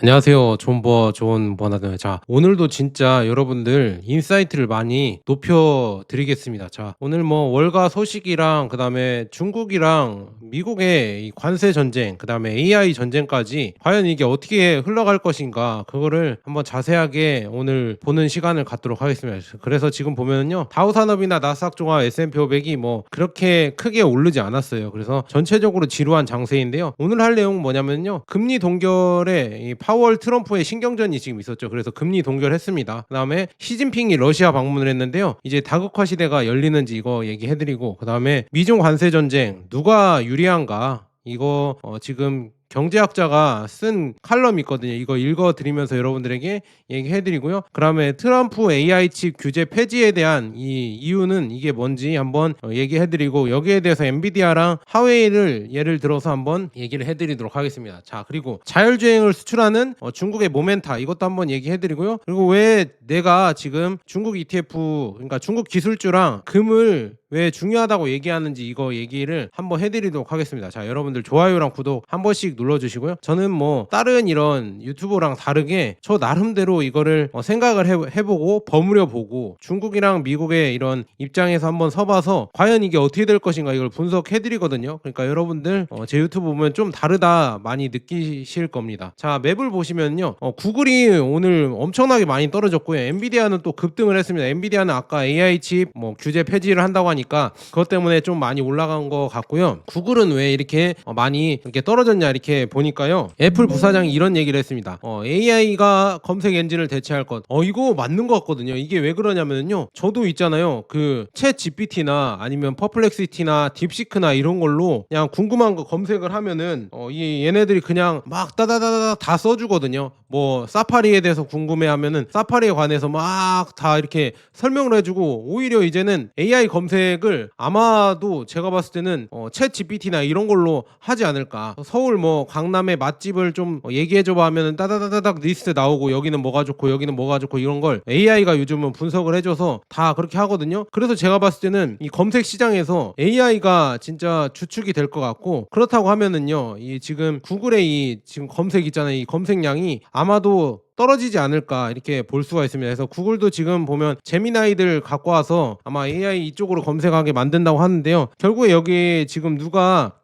안녕하세요. 좋은 버나드. 자, 오늘도 진짜 여러분들 인사이트를 많이 높여 드리겠습니다. 자, 오늘 뭐 월가 소식이랑 그다음에 중국이랑 미국의 이 관세 전쟁, 그다음에 AI 전쟁까지 과연 이게 어떻게 흘러갈 것인가 그거를 한번 자세하게 오늘 보는 시간을 갖도록 하겠습니다. 그래서 지금 보면은요. 다우산업이나 나스닥 종합 S&P 500이 뭐 그렇게 크게 오르지 않았어요. 그래서 전체적으로 지루한 장세인데요. 오늘 할 내용은 뭐냐면요. 금리 동결에 이 파월 트럼프의 신경전이 지금 있었죠. 그래서 금리 동결했습니다. 그다음에 시진핑이 러시아 방문을 했는데요. 이제 다극화 시대가 열리는지 이거 얘기해드리고, 그다음에 미중 관세 전쟁 누가 유리한가 이거 지금 경제학자가 쓴 칼럼 있거든요. 이거 읽어드리면서 여러분들에게 얘기해드리고요. 그다음에 트럼프 AI 칩 규제 폐지에 대한 이 이유는 이게 뭔지 한번 얘기해드리고, 여기에 대해서 엔비디아랑 하웨이를 예를 들어서 한번 얘기를 해드리도록 하겠습니다. 자, 그리고 자율주행을 수출하는 중국의 모멘타 이것도 한번 얘기해드리고요. 그리고 왜 내가 지금 중국 ETF, 그러니까 중국 기술주랑 금을 왜 중요하다고 얘기하는지 이거 얘기를 한번 해드리도록 하겠습니다. 자, 여러분들 좋아요랑 구독 한 번씩 눌러주시고요. 저는 뭐 다른 이런 유튜버랑 다르게 저 나름대로 이거를 생각을 해보고 버무려보고 중국이랑 미국의 이런 입장에서 한번 서봐서 과연 이게 어떻게 될 것인가 이걸 분석해드리거든요. 그러니까 여러분들 제 유튜브 보면 좀 다르다 많이 느끼실 겁니다. 자, 맵을 보시면요. 구글이 오늘 엄청나게 많이 떨어졌고요. 엔비디아는 또 급등을 했습니다. 엔비디아는 아까 AI 칩 뭐 규제 폐지를 한다고 하니까 그것 때문에 좀 많이 올라간 것 같고요. 구글은 왜 이렇게 많이 이렇게 떨어졌냐 이렇게 보니까요. 애플 부사장이 이런 얘기를 했습니다. AI가 검색 엔진을 대체할 것. 이거 맞는 것 같거든요. 이게 왜 그러냐면요. 저도 있잖아요. 그 챗 GPT나 아니면 퍼플렉시티나 딥시크나 이런 걸로 그냥 궁금한 거 검색을 하면은 이 얘네들이 그냥 막 따다다다 다 써주거든요. 뭐 사파리에 대해서 궁금해하면은 사파리에 관해서 막 다 이렇게 설명을 해주고, 오히려 이제는 AI 검색을 아마도 제가 봤을 때는 챗 GPT나 이런 걸로 하지 않을까. 서울 뭐 강남의 맛집을 좀 얘기해줘봐 하면은 따다다다닥 리스트 나오고, 여기는 뭐가 좋고 여기는 뭐가 좋고 이런 걸 AI가 요즘은 분석을 해줘서 다 그렇게 하거든요. 그래서 제가 봤을 때는 이 검색 시장에서 AI가 진짜 주축이 될 것 같고, 그렇다고 하면은요, 이 지금 구글의 이 지금 검색 있잖아요. 이 검색량이 아마도 떨어지지 않을까 이렇게 볼 수가 있습니다. 그래서 구글도 지금 보면 제미나이들 갖고 와서 아마 AI 이쪽으로 검색하게 만든다고 하는데요. 결국에 여기 지금 누가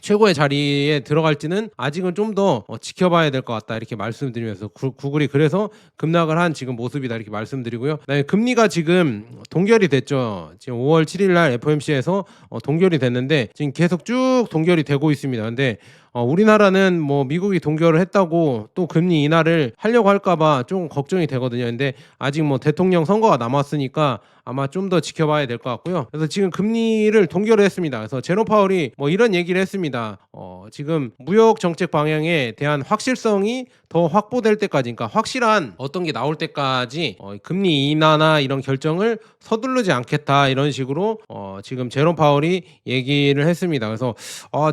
최고의 자리에 들어갈지는 아직은 좀 더 지켜봐야 될 것 같다 이렇게 말씀드리면서 구글이 그래서 급락을 한 지금 모습이다 이렇게 말씀드리고요. 네, 금리가 지금 동결이 됐죠. 지금 5월 7일 날 FOMC에서 동결이 됐는데 지금 계속 쭉 동결이 되고 있습니다. 근데 우리나라는 뭐 미국이 동결을 했다고 또 금리 인하를 하려고 할까봐 좀 걱정이 되거든요. 근데 아직 뭐 대통령 선거가 남았으니까 아마 좀 더 지켜봐야 될 것 같고요. 그래서 지금 금리를 동결을 했습니다. 그래서 제로 파월이 뭐 이런 얘기를 했습니다. 지금 무역 정책 방향에 대한 확실성이 더 확보될 때까지, 그러니까 확실한 어떤 게 나올 때까지 금리 인하나 이런 결정을 서두르지 않겠다 이런 식으로 지금 제롬 파월이 얘기를 했습니다. 그래서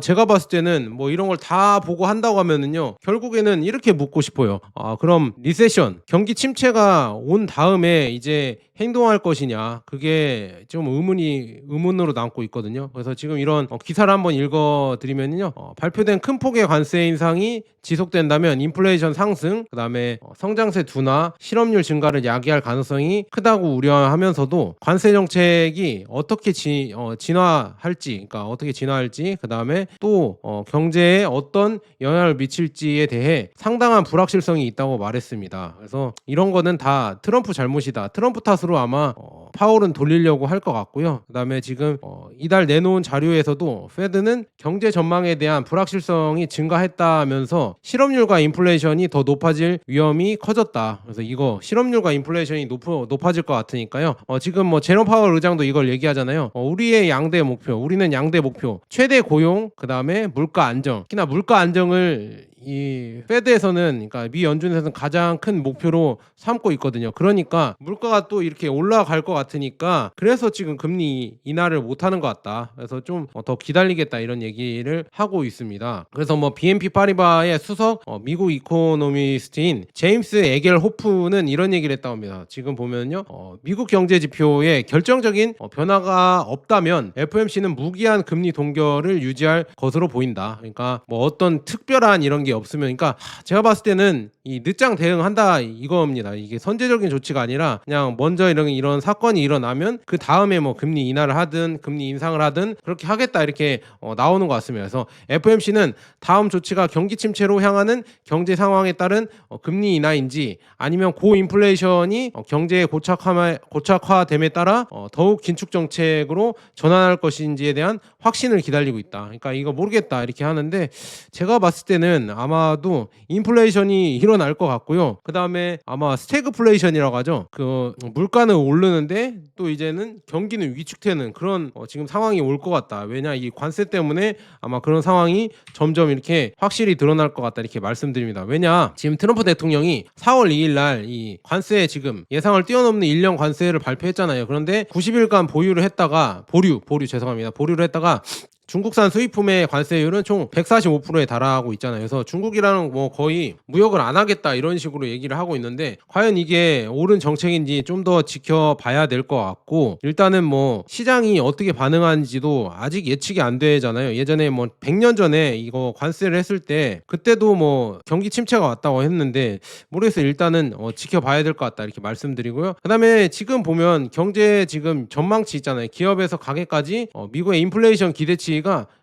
제가 봤을 때는 뭐 이런 걸 다 보고 한다고 하면은요, 결국에는 이렇게 묻고 싶어요. 그럼 리세션 경기 침체가 온 다음에 이제 행동할 것이냐, 그게 좀 의문으로 남고 있거든요. 그래서 지금 이런 기사를 한번 읽어드리면요, 발표된 큰 폭의 관세 인상이 지속된다면 인플레이션 상승, 그 다음에 성장세 둔화, 실업률 증가를 야기할 가능성이 크다고 우려하면서도 관세 정책이 어떻게 진화할지, 그러니까 어떻게 진화할지, 그 다음에 또 경제에 어떤 영향을 미칠지에 대해 상당한 불확실성이 있다고 말했습니다. 그래서 이런 거는 다 트럼프 잘못이다, 트럼프 탓으로 아마 파월은 돌리려고 할 것 같고요. 그 다음에 지금 이달 내놓은 자료에서도 페드는 경제 전망에 대한 불확실성이 증가했다면서 실업률과 인플레이션이 더 높아질 위험이 커졌다. 그래서 이거 실업률과 인플레이션이 높아질 것 같으니까요. 지금 뭐 제롬 파월 의장도 이걸 얘기하잖아요. 우리의 양대 목표, 우리는 양대 목표 최대 고용, 그 다음에 물가 안정. 특히나 물가 안정을 이 페드에서는, 그러니까 미 연준에서는 가장 큰 목표로 삼고 있거든요. 그러니까 물가가 또 이렇게 올라갈 것 같으니까 그래서 지금 금리 인하를 못하는 것 같다. 그래서 좀 더 기다리겠다 이런 얘기를 하고 있습니다. 그래서 뭐 BNP 파리바의 수석 미국 이코노미스트인 제임스 에겔 호프는 이런 얘기를 했다고 합니다. 지금 보면요, 미국 경제 지표에 결정적인 변화가 없다면 FOMC는 무기한 금리 동결을 유지할 것으로 보인다. 그러니까 뭐 어떤 특별한 이런 게 없으면, 그러니까 제가 봤을 때는 이 늦장 대응한다 이겁니다. 이게 선제적인 조치가 아니라 그냥 먼저 이런 사건이 일어나면 그 다음에 뭐 금리 인하를 하든 금리 인상을 하든 그렇게 하겠다 이렇게 나오는 것 같습니다. 그래서 FOMC는 다음 조치가 경기 침체로 향하는 경제 상황에 따른 금리 인하인지 아니면 고인플레이션이 경제의 고착화됨에 따라 더욱 긴축 정책으로 전환할 것인지에 대한 확신을 기다리고 있다. 그러니까 이거 모르겠다 이렇게 하는데, 제가 봤을 때는 아마도 인플레이션이 일어날 것 같고요. 그 다음에 아마 스태그플레이션이라고 하죠. 그 물가는 오르는데 또 이제는 경기는 위축되는 그런 지금 상황이 올 것 같다. 왜냐, 이 관세 때문에 아마 그런 상황이 점점 이렇게 확실히 드러날 것 같다 이렇게 말씀드립니다. 왜냐, 지금 트럼프 대통령이 4월 2일 날 이 관세 지금 예상을 뛰어넘는 1년 관세를 발표했잖아요. 그런데 90일간 보유를 했다가 보류를 했다가 중국산 수입품의 관세율은 총 145%에 달하고 있잖아요. 그래서 중국이랑 뭐 거의 무역을 안 하겠다 이런 식으로 얘기를 하고 있는데, 과연 이게 옳은 정책인지 좀 더 지켜봐야 될 것 같고, 일단은 뭐 시장이 어떻게 반응하는지도 아직 예측이 안 되잖아요. 예전에 뭐 100년 전에 이거 관세를 했을 때 그때도 뭐 경기 침체가 왔다고 했는데 모르겠어요. 일단은 지켜봐야 될 것 같다 이렇게 말씀드리고요. 그 다음에 지금 보면 경제 지금 전망치 있잖아요. 기업에서 가게까지 미국의 인플레이션 기대치가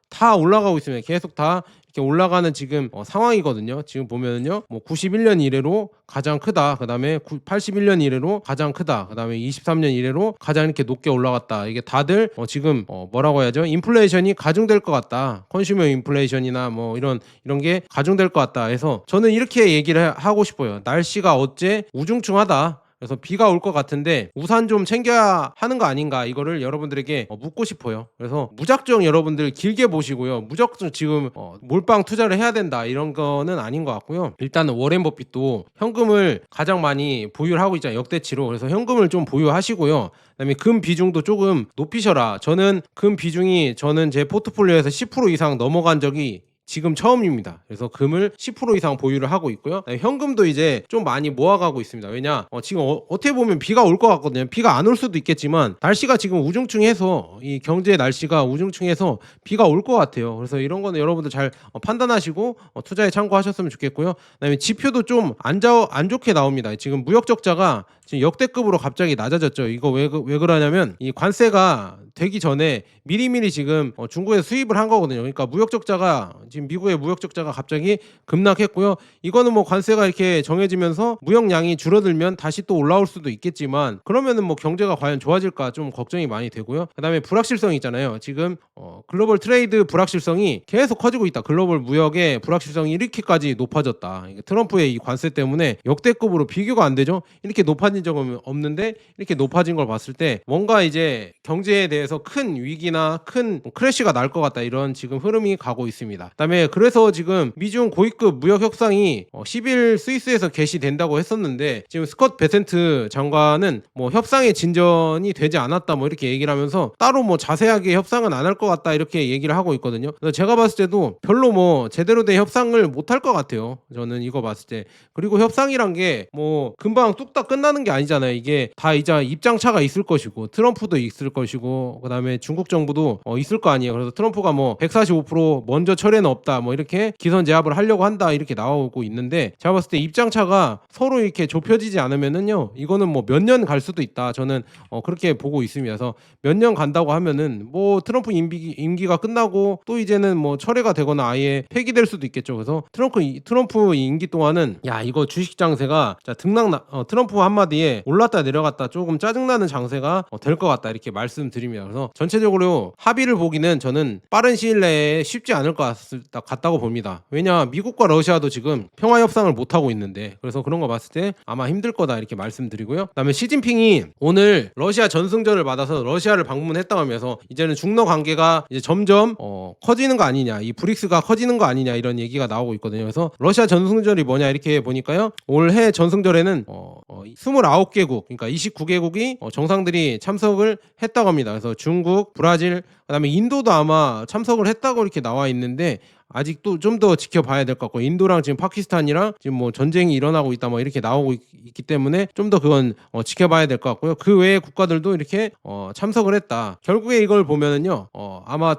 다 올라가고 있습니다. 계속 다 이렇게 올라가는 지금 상황이거든요. 지금 보면은요, 뭐 91년 이래로 가장 크다. 그 다음에 81년 이래로 가장 크다. 그 다음에 23년 이래로 가장 이렇게 높게 올라갔다. 이게 다들 지금 뭐라고 해야죠? 인플레이션이 가중될 것 같다. 컨슈머 인플레이션이나 뭐 이런 게 가중될 것 같다. 해서 저는 이렇게 얘기를 하고 싶어요. 날씨가 어째 우중충하다. 그래서 비가 올 것 같은데 우산 좀 챙겨야 하는 거 아닌가, 이거를 여러분들에게 묻고 싶어요. 그래서 무작정 여러분들 길게 보시고요, 무작정 지금 몰빵 투자를 해야 된다 이런 거는 아닌 것 같고요. 일단은 워렌 버핏도 현금을 가장 많이 보유를 하고 있잖아요, 역대치로. 그래서 현금을 좀 보유하시고요. 그다음에 금 비중도 조금 높이셔라. 저는 금 비중이 제 포트폴리오에서 10% 이상 넘어간 적이 지금 처음입니다. 그래서 금을 10% 이상 보유를 하고 있고요. 현금도 이제 좀 많이 모아가고 있습니다. 왜냐, 지금 어떻게 보면 비가 올 것 같거든요. 비가 안 올 수도 있겠지만 날씨가 지금 우중충해서, 이 경제 날씨가 우중충해서 비가 올 것 같아요. 그래서 이런 거는 여러분들 잘 판단하시고 투자에 참고하셨으면 좋겠고요. 그다음에 지표도 좀 안 좋게 나옵니다. 지금 무역 적자가 지금 역대급으로 갑자기 낮아졌죠. 이거 왜 그러냐면 이 관세가 되기 전에 미리미리 지금 중국에 수입을 한 거거든요. 그러니까 무역 적자가 지금 미국의 무역 적자가 갑자기 급락했고요. 이거는 뭐 관세가 이렇게 정해지면서 무역량이 줄어들면 다시 또 올라올 수도 있겠지만, 그러면은 뭐 경제가 과연 좋아질까 좀 걱정이 많이 되고요. 그다음에 불확실성이 있잖아요. 지금 글로벌 트레이드 불확실성이 계속 커지고 있다. 글로벌 무역의 불확실성이 이렇게까지 높아졌다. 트럼프의 이 관세 때문에 역대급으로 비교가 안 되죠. 이렇게 높아진 적은 없는데 이렇게 높아진 걸 봤을 때 뭔가 이제 경제에 대해서 큰 위기나 큰 크래시가 날 것 같다, 이런 지금 흐름이 가고 있습니다. 그다음에 그래서 지금 미중 고위급 무역 협상이 10일 스위스에서 개시된다고 했었는데, 지금 스콧 베센트 장관은 뭐 협상의 진전이 되지 않았다 뭐 이렇게 얘기를 하면서 따로 뭐 자세하게 협상은 안 할 것 같다 이렇게 얘기를 하고 있거든요. 그래서 제가 봤을 때도 별로 뭐 제대로 된 협상을 못 할 것 같아요, 저는 이거 봤을 때. 그리고 협상이란 게 뭐 금방 뚝딱 끝나는 게 아니잖아요. 이게 다 이제 입장차가 있을 것이고 트럼프도 있을 것이고 그다음에 중국 정부도 있을 거 아니에요. 그래서 트럼프가 뭐 145% 먼저 철회는 없다 뭐 이렇게 기선제압을 하려고 한다 이렇게 나오고 있는데, 제가 봤을 때 입장차가 서로 이렇게 좁혀지지 않으면은요, 이거는 뭐 몇 년 갈 수도 있다, 저는 그렇게 보고 있습니다. 그래서 몇 년 간다고 하면은 뭐 트럼프 임기가 끝나고 또 이제는 뭐 철회가 되거나 아예 폐기될 수도 있겠죠. 그래서 트럼프 임기 동안은 이거 주식 장세가 트럼프 한마디에 올랐다 내려갔다 조금 짜증나는 장세가 될 것 같다 이렇게 말씀드립니다. 그래서 전체적으로 합의를 보기는 저는 빠른 시일 내에 쉽지 않을 것 같다고 봅니다. 왜냐, 미국과 러시아도 지금 평화 협상을 못 하고 있는데, 그래서 그런 거 봤을 때 아마 힘들 거다 이렇게 말씀드리고요. 그다음에 시진핑이 오늘 러시아 전승절을 받아서 러시아를 방문했다고 하면서 이제는 중러 관계가 이제 점점 커지는 거 아니냐, 이 브릭스가 커지는 거 아니냐 이런 얘기가 나오고 있거든요. 그래서 러시아 전승절이 뭐냐 이렇게 보니까요, 올해 전승절에는 29개국 그러니까 29개국이 정상들이 참석을 했다고 합니다. 그래서 중국, 브라질, 그다음에 인도도 아마 참석을 했다고 이렇게 나와 있는데 아직도 좀 더 지켜봐야 될 것 같고 인도랑 지금 파키스탄이랑 지금 뭐 전쟁이 일어나고 있다 뭐 이렇게 나오고 있기 때문에 좀 더 그건 지켜봐야 될 것 같고요. 그 외의 국가들도 이렇게 참석을 했다. 결국에 이걸 보면은요 아마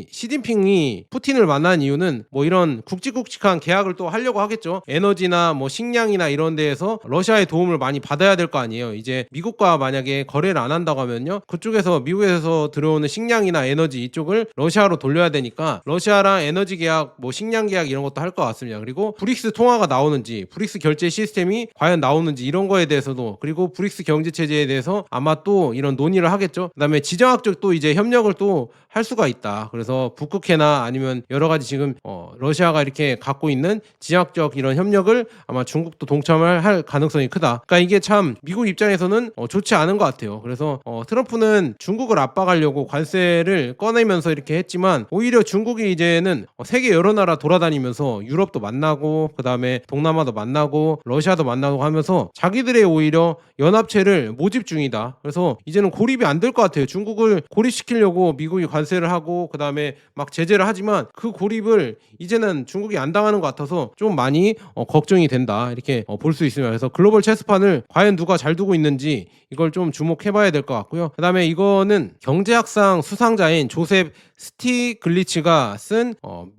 시진핑이 푸틴을 만난 이유는 뭐 이런 굵직굵직한 계약을 또 하려고 하겠죠. 에너지나 뭐 식량이나 이런 데에서 러시아의 도움을 많이 받아야 될 거 아니에요. 이제 미국과 만약에 거래를 안 한다고 하면요 그쪽에서 미국에서 들어오는 식량이나 에너지 이쪽을 러시아로 돌려야 되니까 러시아랑 에너지 계약, 뭐 식량 계약 이런 것도 할 것 같습니다. 그리고 브릭스 통화가 나오는지, 브릭스 결제 시스템이 과연 나오는지 이런 거에 대해서도 그리고 브릭스 경제 체제에 대해서 아마 또 이런 논의를 하겠죠. 그다음에 지정학적 또 이제 협력을 또 할 수가 있다. 그래서 북극해나 아니면 여러 가지 지금 러시아가 이렇게 갖고 있는 지정학적 이런 협력을 아마 중국도 동참을 할 가능성이 크다. 그러니까 이게 참 미국 입장에서는 좋지 않은 것 같아요. 그래서 트럼프는 중국을 압박하려고 관세를 꺼내면서 이렇게 했지만 오히려 중국이 이제는 세계 여러 나라 돌아다니면서 유럽도 만나고 그다음에 동남아도 만나고 러시아도 만나고 하면서 자기들의 오히려 연합체를 모집 중이다. 그래서 이제는 고립이 안 될 것 같아요. 중국을 고립시키려고 미국이 관세를 하고 그다음에 막 제재를 하지만 그 고립을 이제는 중국이 안 당하는 것 같아서 좀 많이 걱정이 된다. 이렇게 볼 수 있습니다. 그래서 글로벌 체스판을 과연 누가 잘 두고 있는지 이걸 좀 주목해봐야 될 것 같고요. 그다음에 이거는 경제학상 수상자인 조셉 스티글리츠가 쓴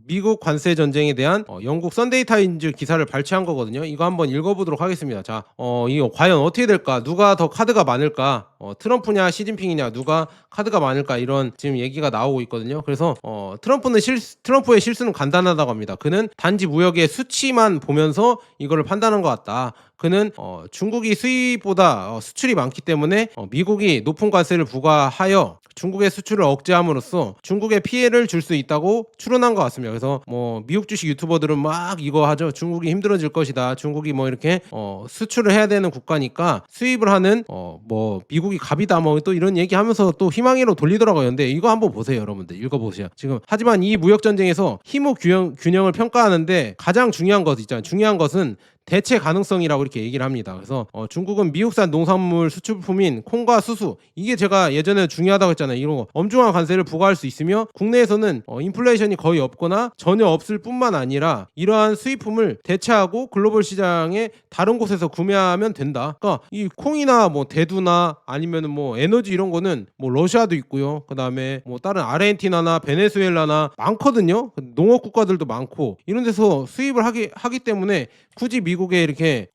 미국 관세 전쟁에 대한 영국 선데이 타임즈 기사를 발췌한 거거든요. 이거 한번 읽어보도록 하겠습니다. 자, 이거 과연 어떻게 될까? 누가 더 카드가 많을까? 트럼프냐 시진핑이냐 누가 카드가 많을까? 이런 지금 얘기가 나오고 있거든요. 그래서 트럼프의 실수는 간단하다고 합니다. 그는 단지 무역의 수치만 보면서 이거를 판단한 것 같다. 그는 중국이 수입보다 수출이 많기 때문에 미국이 높은 관세를 부과하여 중국의 수출을 억제함으로써 중국에 피해를 줄 수 있다고 추론한 것 같습니다. 그래서 뭐 미국 주식 유튜버들은 막 이거 하죠. 중국이 힘들어질 것이다. 중국이 뭐 이렇게 수출을 해야 되는 국가니까 수입을 하는 뭐 미국이 갑이다 뭐 또 이런 얘기하면서 또 희망으로 돌리더라고요. 근데 이거 한번 보세요, 여러분들. 읽어보세요. 지금 하지만 이 무역 전쟁에서 힘의 균형을 평가하는데 가장 중요한 것 있잖아요. 중요한 것은 대체 가능성이라고 이렇게 얘기를 합니다. 그래서 중국은 미국산 농산물 수출품인 콩과 수수 이게 제가 예전에 중요하다고 했잖아요. 이런 거 엄중한 관세를 부과할 수 있으며 국내에서는 인플레이션이 거의 없거나 전혀 없을 뿐만 아니라 이러한 수입품을 대체하고 글로벌 시장에 다른 곳에서 구매하면 된다. 그러니까 이 콩이나 뭐 대두나 아니면은 뭐 에너지 이런 거는 뭐 러시아도 있고요. 그다음에 뭐 다른 아르헨티나나 베네수엘라나 많거든요. 농업 국가들도 많고 이런 데서 수입을 하기 때문에 굳이 미국에 이렇게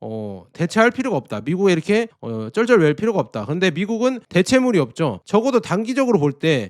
대체할 필요가 없다. 미국에 이렇게 쩔쩔맬 필요가 없다. 근데 미국은 대체물이 없죠. 적어도 단기적으로 볼 때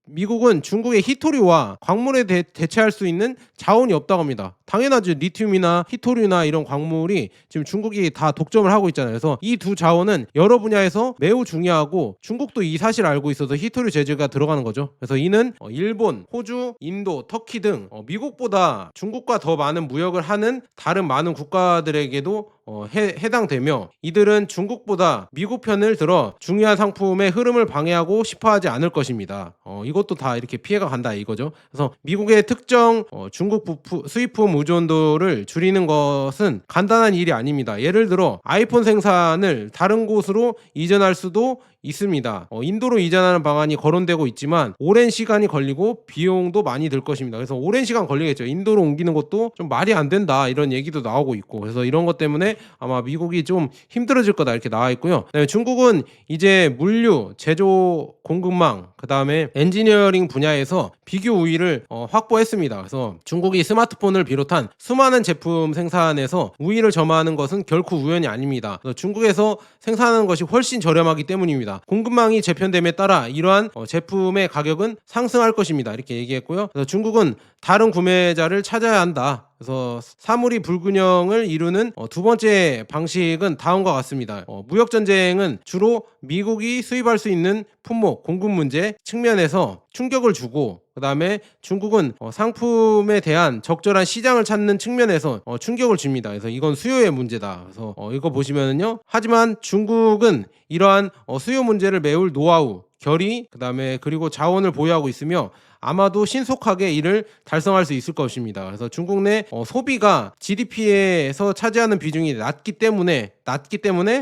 미국은 중국의 히토류와 광물에 대체할 수 있는 자원이 없다고 합니다. 당연하죠. 리튬이나 히토류나 이런 광물이 지금 중국이 다 독점을 하고 있잖아요. 그래서 이 두 자원은 여러 분야에서 매우 중요하고 중국도 이 사실을 알고 있어서 히토류 제재가 들어가는 거죠. 그래서 이는 일본, 호주, 인도, 터키 등 미국보다 중국과 더 많은 무역을 하는 다른 많은 국가들에게도 해당되며 이들은 중국보다 미국 편을 들어 중요한 상품의 흐름을 방해하고 싶어하지 않을 것입니다. 이것도 다 이렇게 피해가 간다 이거죠. 그래서 미국의 특정 중국 수입품 의존도를 줄이는 것은 간단한 일이 아닙니다. 예를 들어 아이폰 생산을 다른 곳으로 이전할 수도 있습니다. 인도로 이전하는 방안이 거론되고 있지만 오랜 시간이 걸리고 비용도 많이 들 것입니다. 그래서 오랜 시간 걸리겠죠. 인도로 옮기는 것도 좀 말이 안 된다 이런 얘기도 나오고 있고 그래서 이런 것 때문에 아마 미국이 좀 힘들어질 거다 이렇게 나와 있고요. 중국은 이제 물류, 제조 공급망, 그 다음에 엔지니어링 분야에서 비교 우위를 확보했습니다. 그래서 중국이 스마트폰을 비롯한 수많은 제품 생산에서 우위를 점하는 것은 결코 우연이 아닙니다. 그래서 중국에서 생산하는 것이 훨씬 저렴하기 때문입니다. 공급망이 재편됨에 따라 이러한 제품의 가격은 상승할 것입니다. 이렇게 얘기했고요. 그래서 중국은 다른 구매자를 찾아야 한다. 그래서 사물이 불균형을 이루는 두 번째 방식은 다음과 같습니다. 무역 전쟁은 주로 미국이 수입할 수 있는 품목 공급 문제 측면에서 충격을 주고 그 다음에 중국은 상품에 대한 적절한 시장을 찾는 측면에서 충격을 줍니다. 그래서 이건 수요의 문제다. 그래서 이거 보시면은요. 하지만 중국은 이러한 수요 문제를 메울 노하우 결의 그다음에 그리고 자원을 보유하고 있으며 아마도 신속하게 이를 달성할 수 있을 것입니다. 그래서 중국 내 소비가 GDP에서 차지하는 비중이 낮기 때문에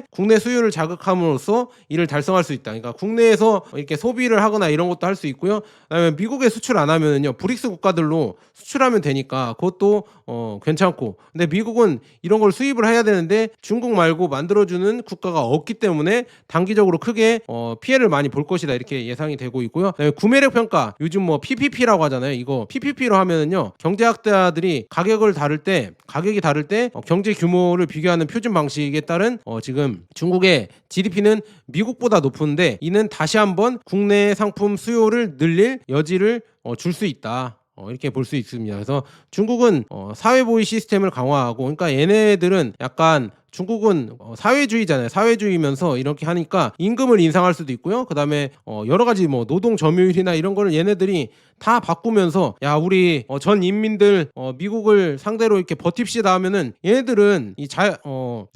국내 수요를 자극함으로써 이를 달성할 수 있다. 그러니까 국내에서 이렇게 소비를 하거나 이런 것도 할 수 있고요. 그다음에 미국에 수출 안 하면은요, 브릭스 국가들로 수출하면 되니까 그것도 괜찮고. 근데 미국은 이런 걸 수입을 해야 되는데 중국 말고 만들어주는 국가가 없기 때문에 단기적으로 크게 피해를 많이 볼 것이다, 이렇게 예상이 되고 있고요. 그다음에 구매력 평가, 요즘 뭐 PPP라고 하잖아요. 이거 PPP로 하면은요, 경제학자들이 가격이 다를 때 경제 규모를 비교하는 표준 방식에 따른 지금 중국의 GDP는 미국보다 높은데 이는 다시 한번 국내 상품 수요를 늘릴 여지를 줄 수 있다. 이렇게 볼 수 있습니다. 그래서 중국은 사회보위 시스템을 강화하고, 그러니까 얘네들은 약간 중국은 사회주의잖아요. 사회주의면서 이렇게 하니까 임금을 인상할 수도 있고요. 그다음에 여러 가지 뭐 노동 점유율이나 이런 거를 얘네들이 다 바꾸면서, 야 우리 전 인민들 미국을 상대로 이렇게 버팁시다 하면은 얘네들은 이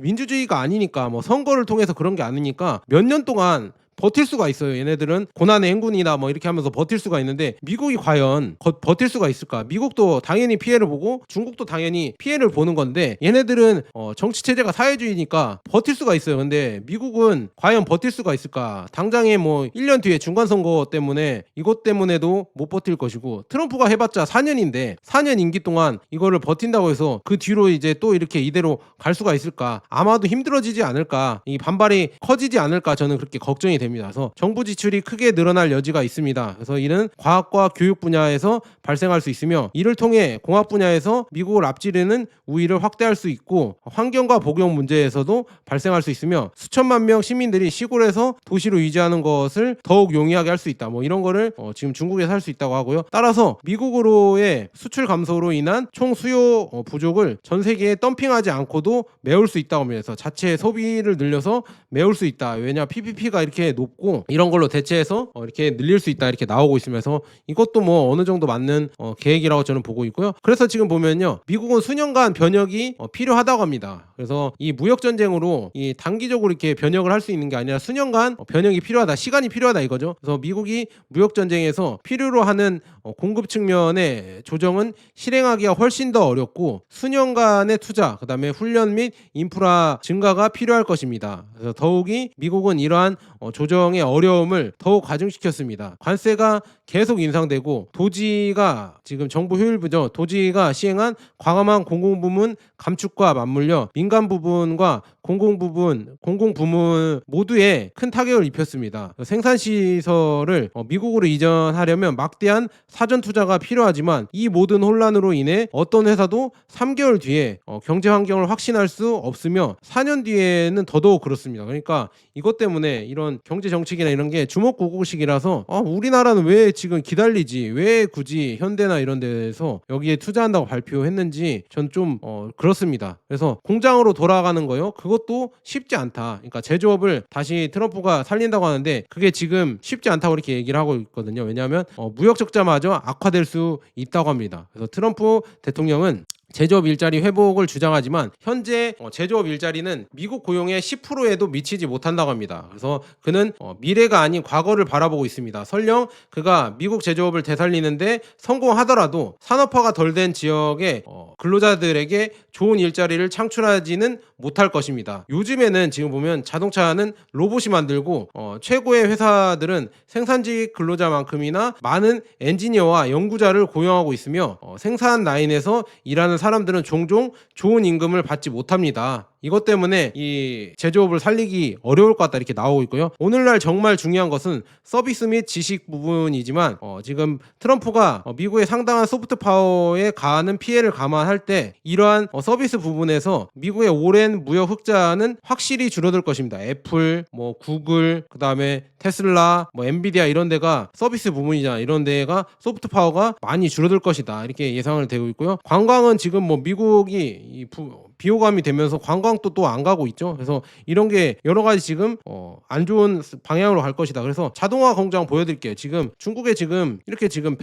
민주주의가 아니니까, 뭐 선거를 통해서 그런 게 아니니까 몇 년 동안 버틸 수가 있어요. 얘네들은 고난의 행군이나 뭐 이렇게 하면서 버틸 수가 있는데 미국이 과연 버틸 수가 있을까? 미국도 당연히 피해를 보고 중국도 당연히 피해를 보는 건데, 얘네들은 정치 체제가 사회주의니까 버틸 수가 있어요. 근데 미국은 과연 버틸 수가 있을까? 당장에 뭐 1년 뒤에 중간 선거 때문에 이것 때문에도 못 버틸 것이고, 트럼프가 해봤자 4년인데 4년 임기 동안 이거를 버틴다고 해서 그 뒤로 이제 또 이렇게 이대로 갈 수가 있을까? 아마도 힘들어지지 않을까? 이 반발이 커지지 않을까? 저는 그렇게 걱정이 됩니다. 그래서 정부 지출이 크게 늘어날 여지가 있습니다. 그래서 이는 과학과 교육 분야에서 발생할 수 있으며, 이를 통해 공학 분야에서 미국을 앞지르는 우위를 확대할 수 있고, 환경과 복용 문제에서도 발생할 수 있으며, 수천만 명 시민들이 시골에서 도시로 이주하는 것을 더욱 용이하게 할 수 있다. 뭐 이런 거를 지금 중국에서 할 수 있다고 하고요. 따라서 미국으로의 수출 감소로 인한 총 수요 부족을 전 세계에 덤핑하지 않고도 메울 수 있다고 합니다. 그래서 자체 소비를 늘려서 메울 수 있다. 왜냐, PPP가 이렇게 높고 이런 걸로 대체해서 이렇게 늘릴 수 있다, 이렇게 나오고 있으면서 이것도 뭐 어느 정도 맞는 계획이라고 저는 보고 있고요. 그래서 지금 보면요, 미국은 수년간 변혁이 필요하다고 합니다. 그래서 이 무역 전쟁으로 이 단기적으로 이렇게 변혁을 할 수 있는 게 아니라 수년간 변혁이 필요하다, 시간이 필요하다 이거죠. 그래서 미국이 무역 전쟁에서 필요로 하는 공급 측면의 조정은 실행하기가 훨씬 더 어렵고, 수년간의 투자, 그다음에 훈련 및 인프라 증가가 필요할 것입니다. 그래서 더욱이 미국은 이러한 조정의 어려움을 더욱 가중시켰습니다. 관세가 계속 인상되고, 도지가 지금 정부 효율부죠. 도지가 시행한 과감한 공공부문 감축과 맞물려 민간 부분과 공공부문 모두에 큰 타격을 입혔습니다. 생산시설을 미국으로 이전하려면 막대한 사전 투자가 필요하지만, 이 모든 혼란으로 인해 어떤 회사도 3개월 뒤에 경제 환경을 확신할 수 없으며 4년 뒤에는 더더욱 그렇습니다. 그러니까 이것 때문에 이런 경제 정책이나 이런 게 주먹구구식이라서 우리나라는 왜 지금 기다리지, 왜 굳이 현대나 이런 데서 여기에 투자한다고 발표했는지 전 좀 그렇습니다. 그래서 공장으로 돌아가는 거요, 그것도 쉽지 않다. 그러니까 제조업을 다시 트럼프가 살린다고 하는데 그게 지금 쉽지 않다고 이렇게 얘기를 하고 있거든요. 왜냐하면 무역 적자마저 악화될 수 있다고 합니다. 그래서 트럼프 대통령은 제조업 일자리 회복을 주장하지만 현재 제조업 일자리는 미국 고용의 10%에도 미치지 못한다고 합니다. 그래서 그는 미래가 아닌 과거를 바라보고 있습니다. 설령 그가 미국 제조업을 되살리는데 성공하더라도 산업화가 덜 된 지역의 근로자들에게 좋은 일자리를 창출하지는 못할 것입니다. 요즘에는 지금 보면 자동차는 로봇이 만들고 최고의 회사들은 생산직 근로자만큼이나 많은 엔지니어와 연구자를 고용하고 있으며 생산 라인에서 일하는 사람들은 종종 좋은 임금을 받지 못합니다. 이것 때문에 이 제조업을 살리기 어려울 것 같다, 이렇게 나오고 있고요. 오늘날 정말 중요한 것은 서비스 및 지식 부분이지만 지금 트럼프가 미국의 상당한 소프트 파워에 가하는 피해를 감안할 때 이러한 서비스 부분에서 미국의 오랜 무역 흑자는 확실히 줄어들 것입니다. 애플, 뭐 구글, 그다음에 테슬라, 뭐 엔비디아 이런 데가 서비스 부분이잖아. 이런 데가 소프트 파워가 많이 줄어들 것이다, 이렇게 예상을 되고 있고요. 관광은 지금 뭐 미국이 비호감이 되면서 관광도 또 안 가고 있죠. 그래서 이런 게 여러 가지 지금 안 좋은 방향으로 갈 것이다. 그래서 자동화 공장 보여드릴게요. 지금 중국에 지금 이렇게 지금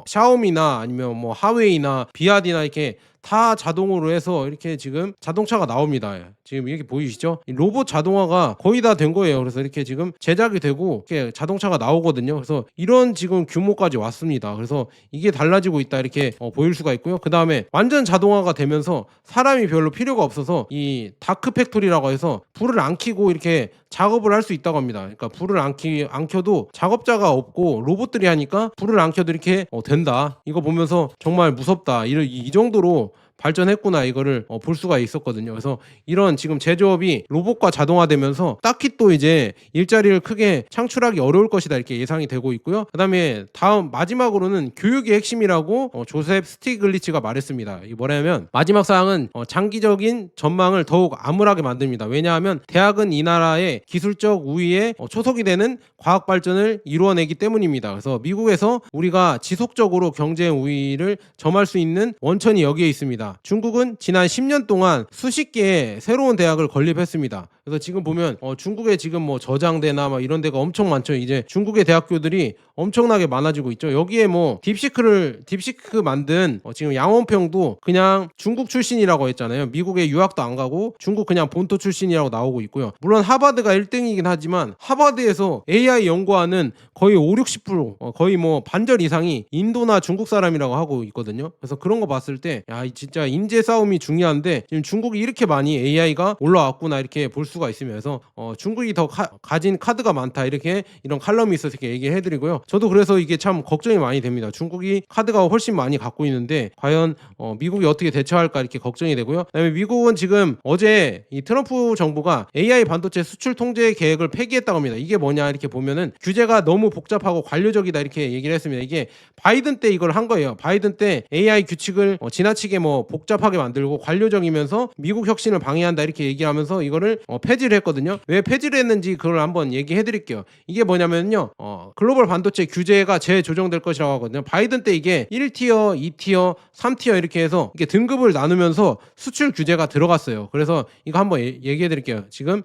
샤오미나 아니면 뭐 하웨이나 비아디나 이렇게 다 자동으로 해서 이렇게 지금 자동차가 나옵니다. 지금 이렇게 보이시죠? 이 로봇 자동화가 거의 다 된 거예요. 그래서 이렇게 지금 제작이 되고 이렇게 자동차가 나오거든요. 그래서 이런 지금 규모까지 왔습니다. 그래서 이게 달라지고 있다 이렇게 보일 수가 있고요. 그 다음에 완전 자동화가 되면서 사람이 별로 필요가 없어서 이 다크 팩토리라고 해서 불을 안 켜고 이렇게 작업을 할 수 있다고 합니다. 그러니까 불을 안 켜도 작업자가 없고 로봇들이 하니까 불을 안 켜도 이렇게 된다. 이거 보면서 정말 무섭다. 이 정도로 발전했구나 이거를 볼 수가 있었거든요. 그래서 이런 지금 제조업이 로봇과 자동화되면서 딱히 또 이제 일자리를 크게 창출하기 어려울 것이다 이렇게 예상이 되고 있고요. 그다음에 다음 마지막으로는 교육의 핵심이라고 조셉 스티글리츠가 말했습니다. 이게 뭐냐면 마지막 사항은 장기적인 전망을 더욱 암울하게 만듭니다. 왜냐하면 대학은 이 나라의 기술적 우위에 초석이 되는 과학 발전을 이루어내기 때문입니다. 그래서 미국에서 우리가 지속적으로 경제 우위를 점할 수 있는 원천이 여기에 있습니다. 중국은 지난 10년 동안 수십 개의 새로운 대학을 건립했습니다. 그래서 지금 보면 중국에 지금 뭐 저장대나 막 이런 데가 엄청 많죠. 이제 중국의 대학교들이 엄청나게 많아지고 있죠. 여기에 뭐 딥시크 만든 지금 양원평도 그냥 중국 출신이라고 했잖아요. 미국에 유학도 안 가고 중국 그냥 본토 출신이라고 나오고 있고요. 물론 하버드가 1등이긴 하지만 하버드에서 AI 연구하는 거의 5, 60% 거의 뭐 반절 이상이 인도나 중국 사람이라고 하고 있거든요. 그래서 그런 거 봤을 때 야, 진짜 인재 싸움이 중요한데 지금 중국이 이렇게 많이 AI가 올라왔구나 이렇게 볼 수가 있으면서 중국이 더 가진 카드가 많다 이렇게 이런 칼럼이 있어서 이렇게 얘기를 해드리고요. 저도 그래서 이게 참 걱정이 많이 됩니다. 중국이 카드가 훨씬 많이 갖고 있는데 과연 미국이 어떻게 대처할까 이렇게 걱정이 되고요. 그다음에 미국은 지금 어제 이 트럼프 정부가 AI 반도체 수출 통제 계획을 폐기했다고 합니다. 이게 뭐냐 이렇게 보면은 규제가 너무 복잡하고 관료적이다 이렇게 얘기를 했습니다. 이게 바이든 때 이걸 한 거예요. 바이든 때 AI 규칙을 지나치게 뭐 복잡하게 만들고 관료적이면서 미국 혁신을 방해한다 이렇게 얘기하면서 이거를 폐지를 했거든요. 왜 폐지를 했는지 그걸 한번 얘기해 드릴게요. 이게 뭐냐면요. 글로벌 반도체 규제가 재조정될 것이라고 하거든요. 바이든 때 이게 1티어, 2티어, 3티어 이렇게 해서 이게 등급을 나누면서 수출 규제가 들어갔어요. 그래서 이거 한번 얘기해 드릴게요. 지금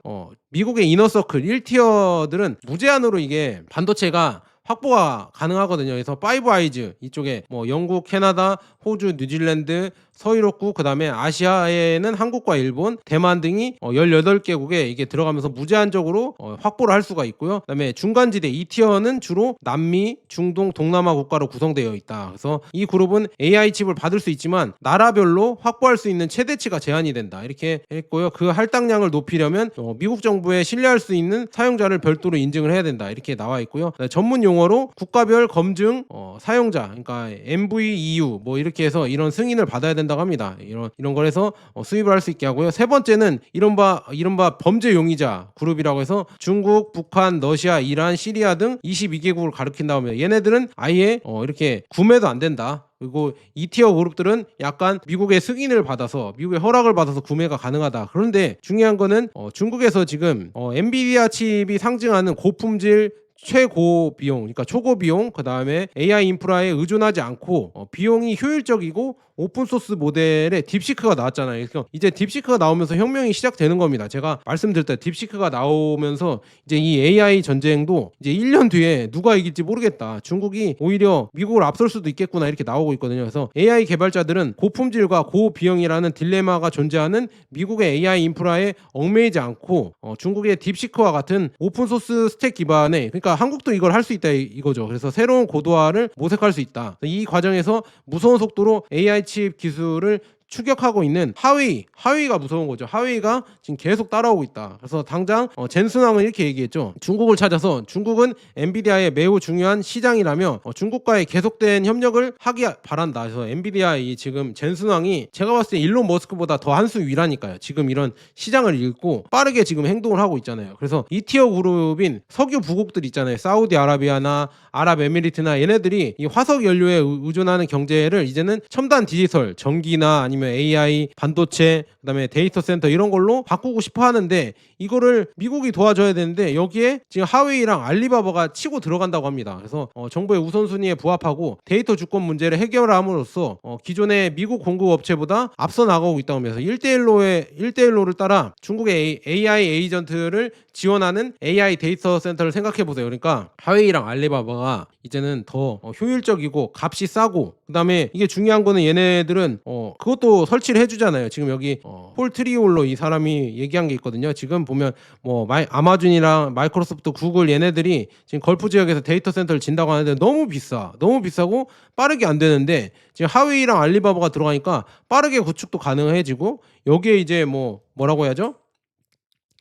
미국의 이너서클 1티어들은 무제한으로 이게 반도체가 확보가 가능하거든요. 그래서 파이브 아이즈 이쪽에 뭐 영국, 캐나다, 호주, 뉴질랜드, 서유럽국, 그다음에 아시아에는 한국과 일본, 대만 등이 18개국에 이게 들어가면서 무제한적으로 확보를 할 수가 있고요. 그다음에 중간지대 2티어는 주로 남미, 중동, 동남아 국가로 구성되어 있다. 그래서 이 그룹은 AI 칩을 받을 수 있지만 나라별로 확보할 수 있는 최대치가 제한이 된다. 이렇게 했고요. 그 할당량을 높이려면 미국 정부에 신뢰할 수 있는 사용자를 별도로 인증을 해야 된다. 이렇게 나와 있고요. 전문 용어로 국가별 검증 사용자, 그러니까 MVEU 뭐 이렇게 해서 이런 승인을 받아야 된다고 합니다. 이런 걸 해서 수입을 할 수 있게 하고요. 세 번째는 이른바 범죄 용의자 그룹이라고 해서 중국, 북한, 러시아, 이란, 시리아 등 22개국을 가리킨다고 합니다. 얘네들은 아예 이렇게 구매도 안 된다. 그리고 2티어 그룹들은 약간 미국의 승인을 받아서 미국의 허락을 받아서 구매가 가능하다. 그런데 중요한 거는 중국에서 지금 엔비디아 칩이 상징하는 고품질 최고 비용, 그러니까 초고 비용, 그 다음에 AI 인프라에 의존하지 않고 비용이 효율적이고 오픈소스 모델의 딥시크가 나왔잖아요. 그래서 이제 딥시크가 나오면서 혁명이 시작되는 겁니다. 제가 말씀드릴 때 딥시크가 나오면서 이제 이 AI 전쟁도 이제 1년 뒤에 누가 이길지 모르겠다. 중국이 오히려 미국을 앞설 수도 있겠구나 이렇게 나오고 있거든요. 그래서 AI 개발자들은 고품질과 고비용이라는 딜레마가 존재하는 미국의 AI 인프라에 얽매이지 않고 중국의 딥시크와 같은 오픈소스 스택 기반의, 그러니까 한국도 이걸 할 수 있다 이거죠. 그래서 새로운 고도화를 모색할 수 있다. 이 과정에서 무서운 속도로 AI 칩 기술을 추격하고 있는 하웨이가 무서운 거죠. 하웨이가 지금 계속 따라오고 있다. 그래서 당장 젠슨왕은 이렇게 얘기했죠. 중국을 찾아서 중국은 엔비디아의 매우 중요한 시장이라며 중국과의 계속된 협력을 하기 바란다. 그래서 엔비디아 이 지금 젠슨왕이 제가 봤을 때 일론 머스크보다 더 한 수 위라니까요. 지금 이런 시장을 읽고 빠르게 지금 행동을 하고 있잖아요. 그래서 2티어 그룹인 석유 부국들 있잖아요. 사우디아라비아나 아랍에미리트나 얘네들이 이 화석 연료에 의존하는 경제를 이제는 첨단 디지털, 전기나 아니면 AI, 반도체, 그다음에 데이터 센터 이런 걸로 바꾸고 싶어 하는데 이거를 미국이 도와줘야 되는데 여기에 지금 하웨이랑 알리바바가 치고 들어간다고 합니다. 그래서 정부의 우선순위에 부합하고 데이터 주권 문제를 해결함으로써 기존의 미국 공급 업체보다 앞서 나가고 있다고 하면서 1대1로를 따라 중국의 AI 에이전트를 지원하는 AI 데이터 센터를 생각해 보세요. 그러니까 하웨이랑 알리바바가 이제는 더 효율적이고 값이 싸고, 그다음에 이게 중요한 거는 얘네들은 그것도 칩도 설치를 해주잖아요. 지금 여기 폴 트리올로 이 사람이 얘기한 게 있거든요. 지금 보면 뭐 아마존이랑 마이크로소프트, 구글 얘네들이 지금 걸프 지역에서 데이터 센터를 진다고 하는데 너무 비싸고 빠르게 안 되는데 지금 하웨이랑 알리바바가 들어가니까 빠르게 구축도 가능해지고 여기에 이제 뭐라고 해야죠?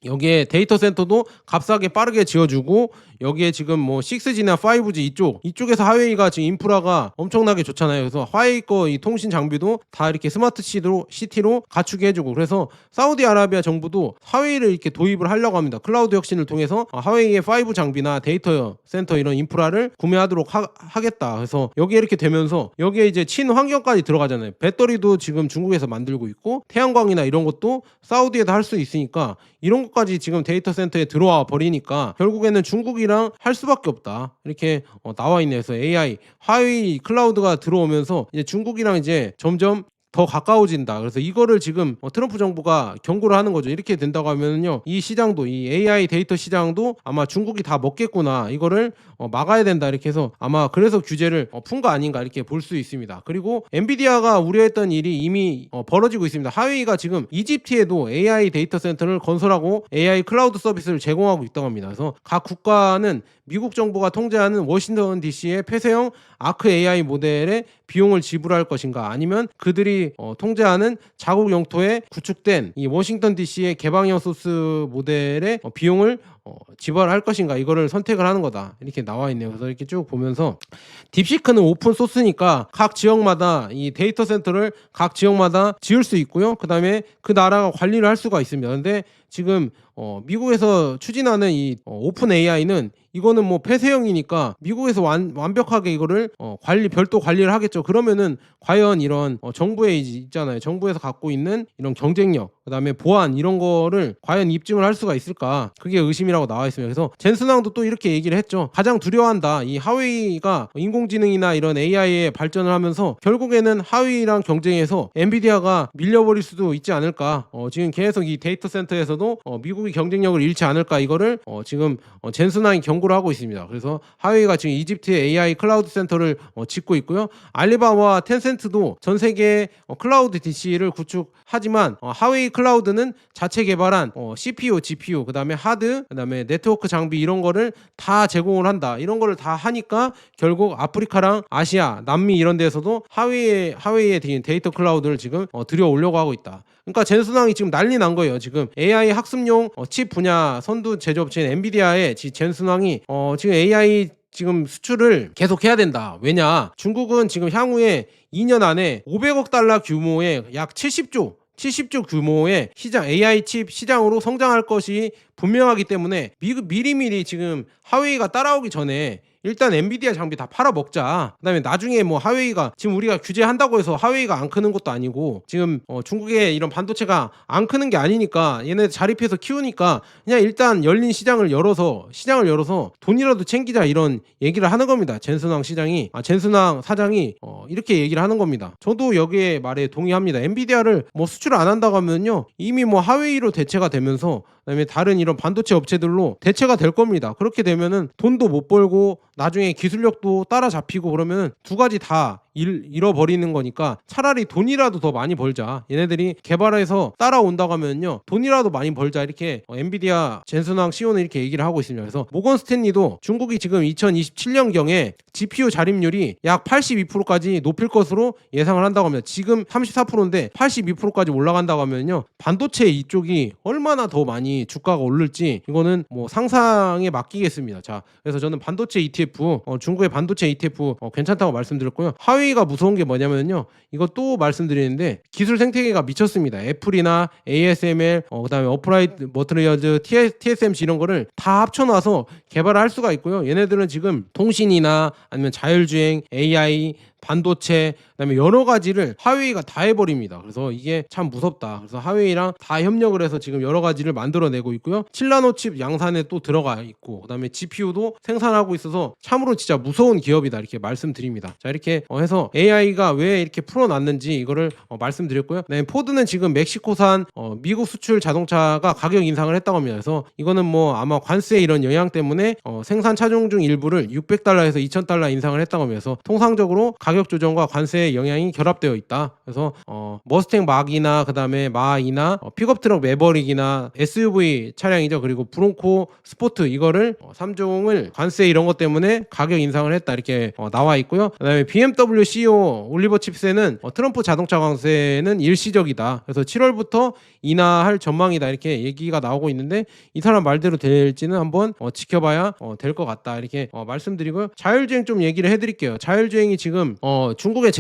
여기에 데이터 센터도 값싸게 빠르게 지어주고 여기에 지금 뭐 6G나 5G 이쪽에서 하웨이가 지금 인프라가 엄청나게 좋잖아요. 그래서 하웨이 거 이 통신 장비도 다 이렇게 스마트 시티로 갖추게 해주고 그래서 사우디아라비아 정부도 하웨이를 이렇게 도입을 하려고 합니다. 클라우드 혁신을 통해서 하웨이의 5 장비나 데이터 센터 이런 인프라를 구매하도록 하겠다. 그래서 여기에 이렇게 되면서 여기에 이제 친환경까지 들어가잖아요. 배터리도 지금 중국에서 만들고 있고 태양광이나 이런 것도 사우디에서 할 수 있으니까 이런 것까지 지금 데이터 센터에 들어와 버리니까 결국에는 중국이랑 할 수밖에 없다. 이렇게 나와 있네요. 그래서 AI, 하웨이 클라우드가 들어오면서 이제 중국이랑 이제 점점 더 가까워진다. 그래서 이거를 지금 트럼프 정부가 경고를 하는 거죠. 이렇게 된다고 하면은요, 이 시장도 이 AI 데이터 시장도 아마 중국이 다 먹겠구나. 이거를 막아야 된다. 이렇게 해서 아마 그래서 규제를 푼 거 아닌가 이렇게 볼 수 있습니다. 그리고 엔비디아가 우려했던 일이 이미 벌어지고 있습니다. 하웨이가 지금 이집트에도 AI 데이터 센터를 건설하고 AI 클라우드 서비스를 제공하고 있다고 합니다. 그래서 각 국가는 미국 정부가 통제하는 워싱턴 DC의 폐쇄형 아크 AI 모델의 비용을 지불할 것인가 아니면 그들이 통제하는 자국 영토에 구축된 이 워싱턴 DC의 개방형 소스 모델의 비용을 지불할 것인가 이거를 선택을 하는 거다 이렇게 나와 있네요. 그래서 이렇게 쭉 보면서 딥시크는 오픈 소스니까 각 지역마다 이 데이터 센터를 각 지역마다 지을 수 있고요. 그 다음에 그 나라가 관리를 할 수가 있습니다. 근데 지금 미국에서 추진하는 이 오픈 AI는 이거는 뭐 폐쇄형이니까 미국에서 완벽하게 이거를 별도 관리를 하겠죠. 그러면은 과연 이런 정부에 있잖아요. 정부에서 갖고 있는 이런 경쟁력, 그다음에 보안 이런 거를 과연 입증을 할 수가 있을까? 그게 의심이라고 나와 있습니다. 그래서 젠슨왕도 또 이렇게 얘기를 했죠. 가장 두려워한다. 이 하웨이가 인공지능이나 이런 AI에 발전을 하면서 결국에는 하웨이랑 경쟁해서 엔비디아가 밀려버릴 수도 있지 않을까? 지금 계속 이 데이터 센터에서도 미국이 경쟁력을 잃지 않을까? 이거를 지금 젠슨왕이 경고를 하고 있습니다. 그래서 하웨이가 지금 이집트에 AI 클라우드 센터를 짓고 있고요. 알리바바와 텐센트도 전 세계 클라우드 DC를 구축하지만 하웨이 클라우드는 자체 개발한 CPU, GPU, 그다음에 하드, 그다음에 네트워크 장비 이런 거를 다 제공을 한다. 이런 거를 다 하니까 결국 아프리카랑 아시아, 남미 이런 데서도 하웨이의 데이터 클라우드를 지금 들여오려고 하고 있다. 그러니까 젠슨왕이 지금 난리 난 거예요. 지금 AI 학습용 칩 분야 선두 제조업체인 엔비디아의 젠슨왕이 지금 AI 지금 수출을 계속 해야 된다. 왜냐? 중국은 지금 향후에 2년 안에 500억 달러 규모의 약 70조 규모의 시장 AI 칩 시장으로 성장할 것이 분명하기 때문에 미리미리 지금 하웨이가 따라오기 전에 일단 엔비디아 장비 다 팔아먹자. 그다음에 나중에 뭐 하웨이가 지금 우리가 규제한다고 해서 하웨이가 안 크는 것도 아니고 지금 중국의 이런 반도체가 안 크는 게 아니니까 얘네 자립해서 키우니까 그냥 일단 열린 시장을 열어서 돈이라도 챙기자 이런 얘기를 하는 겁니다. 젠슨왕 사장이 이렇게 얘기를 하는 겁니다. 저도 여기에 말에 동의합니다. 엔비디아를 뭐 수출 안 한다고 하면요 이미 뭐 하웨이로 대체가 되면서 그다음에 다른 이런 반도체 업체들로 대체가 될 겁니다. 그렇게 되면은 돈도 못 벌고 나중에 기술력도 따라잡히고 그러면 두 가지 다 잃어버리는 거니까 차라리 돈이라도 더 많이 벌자. 얘네들이 개발해서 따라온다고 하면요 돈이라도 많이 벌자. 이렇게 엔비디아 젠슨왕 CEO는 이렇게 얘기를 하고 있습니다. 그래서 모건 스탠리도 중국이 지금 2027년경에 GPU 자립률이 약 82%까지 높일 것으로 예상을 한다고 합니다. 지금 34%인데 82%까지 올라간다고 하면요 반도체 이쪽이 얼마나 더 많이 주가가 오를지 이거는 뭐 상상에 맡기겠습니다. 자, 그래서 저는 반도체 ETF 중국의 반도체 ETF 괜찮다고 말씀드렸고요. 하웨이가 무서운 게 뭐냐면요 이거 또 말씀드리는데 기술 생태계가 미쳤습니다. 애플이나 ASML 그다음에 어플라이드 머티리얼즈 TSMC 이런 거를 다 합쳐놔서 개발을 할 수가 있고요. 얘네들은 지금 통신이나 아니면 자율주행, AI, 반도체, 그다음에 여러 가지를 하웨이가 다 해버립니다. 그래서 이게 참 무섭다. 그래서 하웨이랑 다 협력을 해서 지금 여러 가지를 만들어내고 있고요. 7나노 칩 양산에 또 들어가 있고, 그다음에 GPU도 생산하고 있어서 참으로 진짜 무서운 기업이다 이렇게 말씀드립니다. 자, 이렇게 해서 AI가 왜 이렇게 풀어놨는지 이거를 말씀드렸고요. 네, 포드는 지금 멕시코산 미국 수출 자동차가 가격 인상을 했다고 합니다. 그래서 이거는 뭐 아마 관세의 이런 영향 때문에 생산 차종 중 일부를 $600에서 $2,000 인상을 했다고 하면서 통상적으로 가격 조정과 관세의 영향이 결합되어 있다. 그래서 머스탱 막이나 그다음에 마이나 픽업 트럭 매버릭이나 SUV 차량이죠. 그리고 브론코 스포트 이거를 3종을 관세 이런 것 때문에 가격 인상을 했다 이렇게 나와 있고요. 그다음에 BMW CEO 올리버 칩스는 트럼프 자동차 관세는 일시적이다. 그래서 7월부터 인하할 전망이다 이렇게 얘기가 나오고 있는데 이 사람 말대로 될지는 한번 지켜봐야 될 것 같다 이렇게 말씀드리고요. 자율주행 좀 얘기를 해드릴게요. 자율주행이 지금 중국의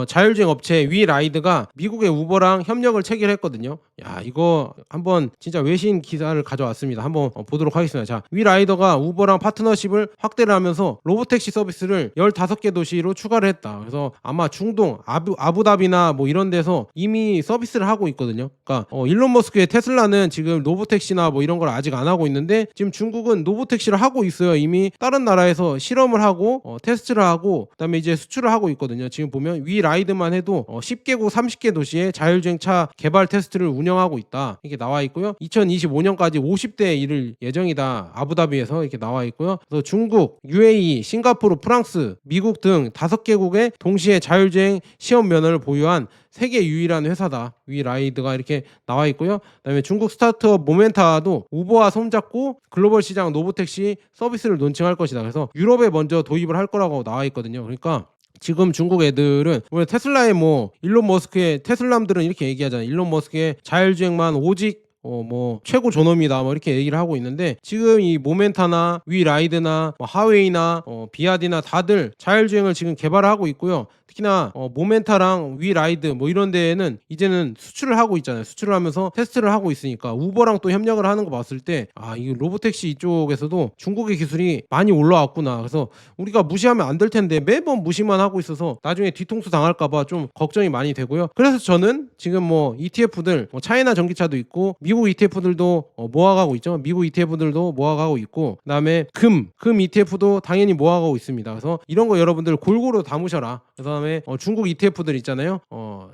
자율주행 업체 위라이드가 미국의 우버랑 협력을 체결했거든요. 야 이거 한번 진짜 외신 기사를 가져왔습니다. 한번 보도록 하겠습니다. 자, 위라이더가 우버랑 파트너십을 확대를 하면서 로보택시 서비스를 15개 도시로 추가를 했다. 그래서 아마 중동 아부다비나 뭐 이런 데서 이미 서비스를 하고 있거든요. 그러니까 일론 머스크의 테슬라는 지금 로보택시나 뭐 이런 걸 아직 안 하고 있는데 지금 중국은 로보택시를 하고 있어요. 이미 다른 나라에서 실험을 하고 테스트를 하고 그다음에 이제 수출을 하고 있거든요. 지금 보면 위라이드만 해도 10개국 30개 도시에 자율주행 차 개발 테스트를 운영하고 있다. 이렇게 나와 있고요. 2025년까지 50대에 이를 예정이다. 아부다비에서 이렇게 나와 있고요. 그래서 중국, UAE, 싱가포르, 프랑스, 미국 등 5개국에 동시에 자율주행 시험 면허를 보유한 세계 유일한 회사다. 위라이드가 이렇게 나와 있고요. 그다음에 중국 스타트업 모멘타도 우버와 손잡고 글로벌 시장 로보택시 서비스를 론칭할 것이다. 그래서 유럽에 먼저 도입을 할 거라고 나와 있거든요. 그러니까 지금 중국 애들은 원래 테슬라의 뭐 일론 머스크의 테슬람들은 이렇게 얘기하잖아요. 일론 머스크의 자율주행만 오직 뭐 최고 존엄이다 뭐 이렇게 얘기를 하고 있는데 지금 이 모멘타나 위라이드나 뭐 하웨이나 비아디나 다들 자율주행을 지금 개발하고 있고요. 특히나 모멘타랑 위라이드 뭐 이런 데에는 이제는 수출을 하고 있잖아요. 수출을 하면서 테스트를 하고 있으니까 우버랑 또 협력을 하는 거 봤을 때 이 로보택시 이쪽에서도 중국의 기술이 많이 올라왔구나. 그래서 우리가 무시하면 안 될 텐데 매번 무시만 하고 있어서 나중에 뒤통수 당할까 봐 좀 걱정이 많이 되고요. 그래서 저는 지금 뭐 ETF들 차이나 전기차도 있고 미국 ETF들도 모아가고 있죠. 미국 ETF들도 모아가고 있고 그다음에 금 ETF도 당연히 모아가고 있습니다. 그래서 이런 거 여러분들 골고루 담으셔라. 그다음에 중국 ETF들 있잖아요.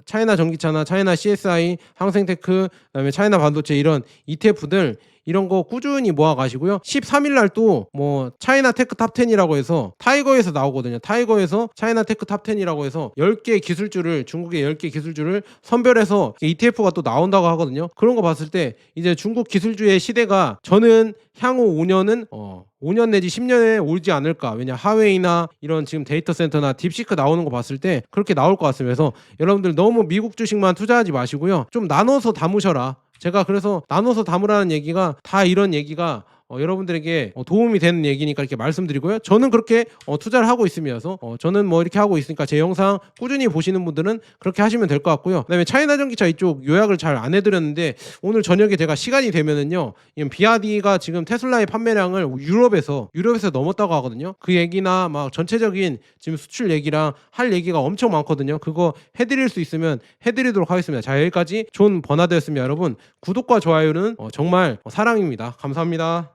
차이나 전기차나 차이나 CSI, 항생테크, 그다음에 차이나 반도체 이런 ETF들 이런 거 꾸준히 모아 가시고요. 13일 날 또 뭐 차이나 테크 탑 10이라고 해서 타이거에서 나오거든요. 타이거에서 차이나 테크 탑 10이라고 해서 10개 기술주를 중국의 10개 기술주를 선별해서 ETF가 또 나온다고 하거든요. 그런 거 봤을 때 이제 중국 기술주의 시대가 저는 향후 5년은 5년 내지 10년에 오지 않을까. 왜냐 하웨이나 이런 지금 데이터 센터나 딥시크 나오는 거 봤을 때 그렇게 나올 것 같습니다. 그래서 여러분들 너무 미국 주식만 투자하지 마시고요. 좀 나눠서 담으셔라. 제가 그래서 나눠서 담으라는 얘기가 다 이런 얘기가 여러분들에게 도움이 되는 얘기니까 이렇게 말씀드리고요. 저는 그렇게 투자를 하고 있습니다. 그래서 저는 뭐 이렇게 하고 있으니까 제 영상 꾸준히 보시는 분들은 그렇게 하시면 될 것 같고요. 그다음에 차이나 전기차 이쪽 요약을 잘 안 해드렸는데 오늘 저녁에 제가 시간이 되면은요, 비아디가 지금 테슬라의 판매량을 유럽에서 넘었다고 하거든요. 그 얘기나 막 전체적인 지금 수출 얘기랑 할 얘기가 엄청 많거든요. 그거 해드릴 수 있으면 해드리도록 하겠습니다. 자, 여기까지 존 버나드였습니다. 여러분 구독과 좋아요는 정말 사랑입니다. 감사합니다.